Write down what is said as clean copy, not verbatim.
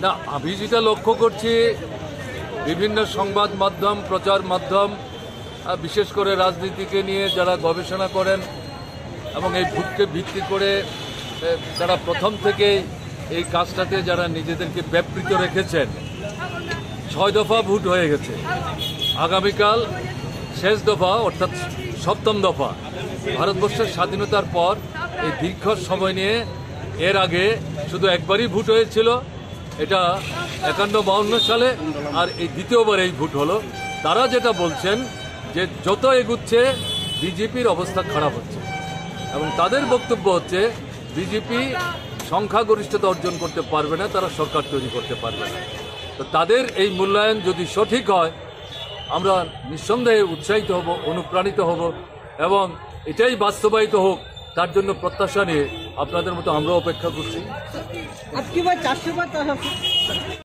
না, আমি যেটা লক্ষ্য করছি বিভিন্ন সংবাদ মাধ্যম, প্রচার মাধ্যম, বিশেষ করে রাজনীতিকে নিয়ে যারা গবেষণা করেন এবং এই ভোটকে ভিত্তি করে যারা প্রথম থেকেই এই কাজটাতে যারা নিজেদেরকে ব্যাপৃত রেখেছেন, 6 দফা ভোট হয়ে গেছে। আগামীকাল শেষ দফা অর্থাৎ 7ম দফা। ভারতবর্ষের স্বাধীনতার পর এই দীর্ঘ সময় নিয়ে এর আগে শুধু একবারই ভোট হয়েছিল, এটা 51-52 সালে, আর এই দ্বিতীয়বার এই ভোট হলো। তারা যেটা বলছেন যে যত এগুচ্ছে বিজেপির অবস্থা খারাপ হচ্ছে, এবং তাদের বক্তব্য হচ্ছে বিজেপি সংখ্যাগরিষ্ঠতা অর্জন করতে পারবে না, তারা সরকার তৈরি করতে পারবে না। তো তাদের এই মূল্যায়ন যদি সঠিক হয়, আমরা নিঃসন্দেহে উৎসাহিত হব, অনুপ্রাণিত হব, এবং এটাই বাস্তবায়িত হোক তার জন্য প্রত্যাশা নিয়ে আপনাদের মতো আমরাও অপেক্ষা করছি।